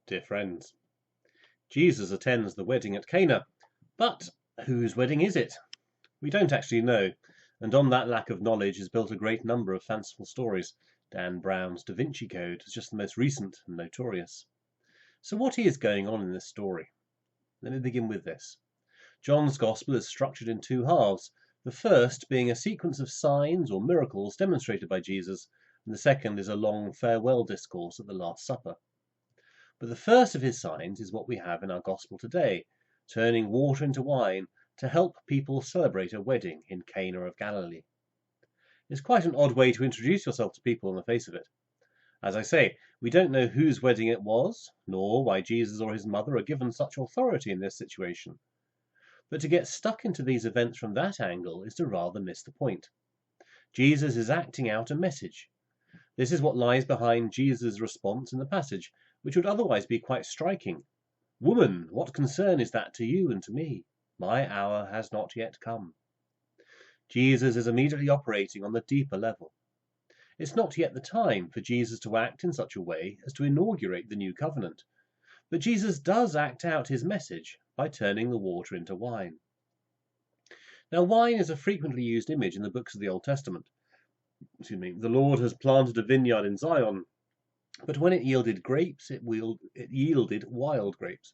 Dear friends, Jesus attends the wedding at Cana, but whose wedding is it? We don't actually know, and on that lack of knowledge is built a great number of fanciful stories. Dan Brown's Da Vinci Code is just the most recent and notorious. So what is going on in this story? Let me begin with this. John's Gospel is structured in two halves, the first being a sequence of signs or miracles demonstrated by Jesus, and the second is a long farewell discourse at the Last Supper. But the first of his signs is what we have in our Gospel today, turning water into wine to help people celebrate a wedding in Cana of Galilee. It's quite an odd way to introduce yourself to people on the face of it. As I say, we don't know whose wedding it was, nor why Jesus or his mother are given such authority in this situation. But to get stuck into these events from that angle is to rather miss the point. Jesus is acting out a message. This is what lies behind Jesus' response in the passage, which would otherwise be quite striking. Woman, what concern is that to you and to me? My hour has not yet come. Jesus is immediately operating on the deeper level. It's not yet the time for Jesus to act in such a way as to inaugurate the new covenant, but Jesus does act out his message by turning the water into wine. Now, wine is a frequently used image in the books of the Old Testament. The Lord has planted a vineyard in Zion, but when it yielded grapes, it yielded wild grapes.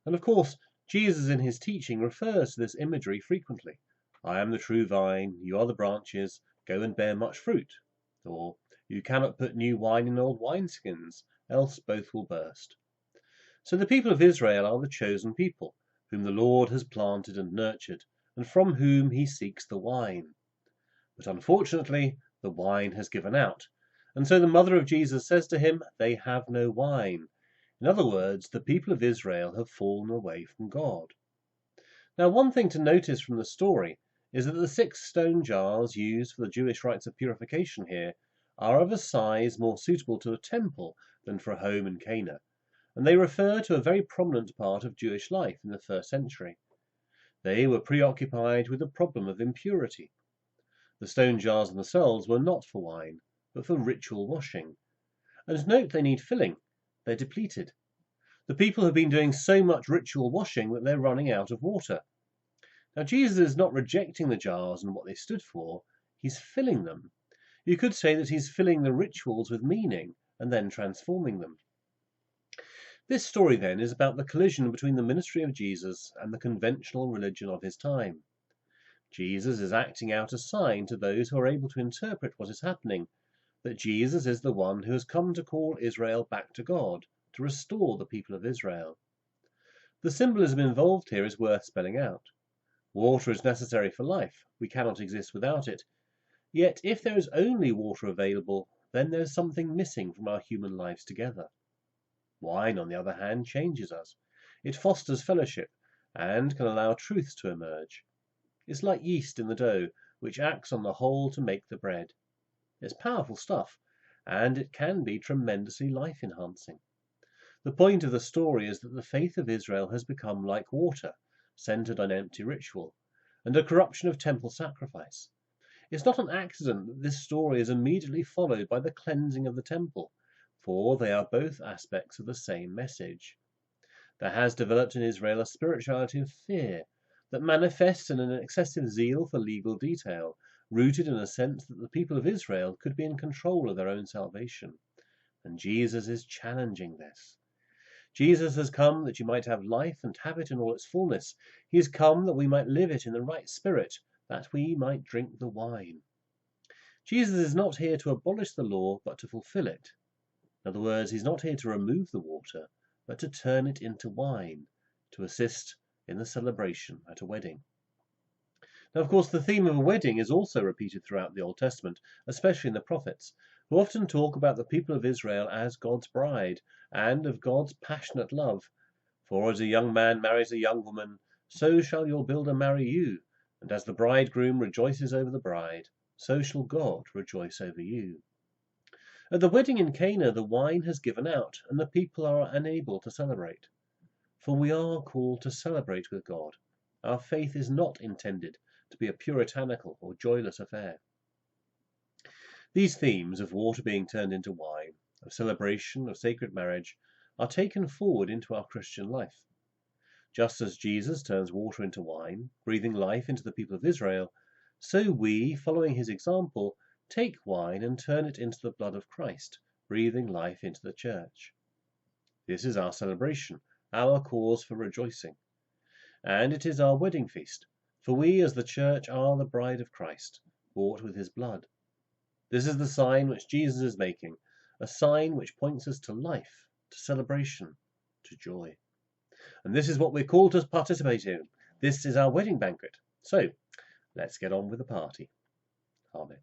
And of course, Jesus in his teaching refers to this imagery frequently. I am the true vine, you are the branches, go and bear much fruit. Or, you cannot put new wine in old wineskins, else both will burst. So the people of Israel are the chosen people, whom the Lord has planted and nurtured, and from whom he seeks the wine. But unfortunately, the wine has given out, and so the mother of Jesus says to him, they have no wine. In other words, the people of Israel have fallen away from God. Now, one thing to notice from the story is that the 6 stone jars used for the Jewish rites of purification here are of a size more suitable to a temple than for a home in Cana, and they refer to a very prominent part of Jewish life in the 1st century. They were preoccupied with the problem of impurity. The stone jars themselves were not for wine, but for ritual washing. And note they need filling. They're depleted. The people have been doing so much ritual washing that they're running out of water. Now, Jesus is not rejecting the jars and what they stood for. He's filling them. You could say that he's filling the rituals with meaning and then transforming them. This story, then, is about the collision between the ministry of Jesus and the conventional religion of his time. Jesus is acting out a sign to those who are able to interpret what is happening, that Jesus is the one who has come to call Israel back to God, to restore the people of Israel. The symbolism involved here is worth spelling out. Water is necessary for life. We cannot exist without it. Yet if there is only water available, then there is something missing from our human lives together. Wine, on the other hand, changes us. It fosters fellowship and can allow truths to emerge. It's like yeast in the dough, which acts on the whole to make the bread. It's powerful stuff, and it can be tremendously life-enhancing. The point of the story is that the faith of Israel has become like water, centered on empty ritual, and a corruption of temple sacrifice. It's not an accident that this story is immediately followed by the cleansing of the temple, for they are both aspects of the same message. There has developed in Israel a spirituality of fear that manifests in an excessive zeal for legal detail, rooted in a sense that the people of Israel could be in control of their own salvation. And Jesus is challenging this. Jesus has come that you might have life and have it in all its fullness. He has come that we might live it in the right spirit, that we might drink the wine. Jesus is not here to abolish the law, but to fulfill it. In other words, he's not here to remove the water, but to turn it into wine, to assist in the celebration at a wedding. Now, of course, the theme of a wedding is also repeated throughout the Old Testament, especially in the prophets, who often talk about the people of Israel as God's bride and of God's passionate love. For as a young man marries a young woman, so shall your builder marry you, and as the bridegroom rejoices over the bride, so shall God rejoice over you. At the wedding in Cana, the wine has given out, and the people are unable to celebrate. For we are called to celebrate with God. Our faith is not intended to be a puritanical or joyless affair. These themes of water being turned into wine, of celebration, of sacred marriage, are taken forward into our Christian life. Just as Jesus turns water into wine, breathing life into the people of Israel, so we, following his example, take wine and turn it into the blood of Christ, breathing life into the church. This is our celebration, our cause for rejoicing. And it is our wedding feast, for we as the church are the bride of Christ, bought with his blood. This is the sign which Jesus is making, a sign which points us to life, to celebration, to joy. And this is what we're called to participate in. This is our wedding banquet. So, let's get on with the party. Amen.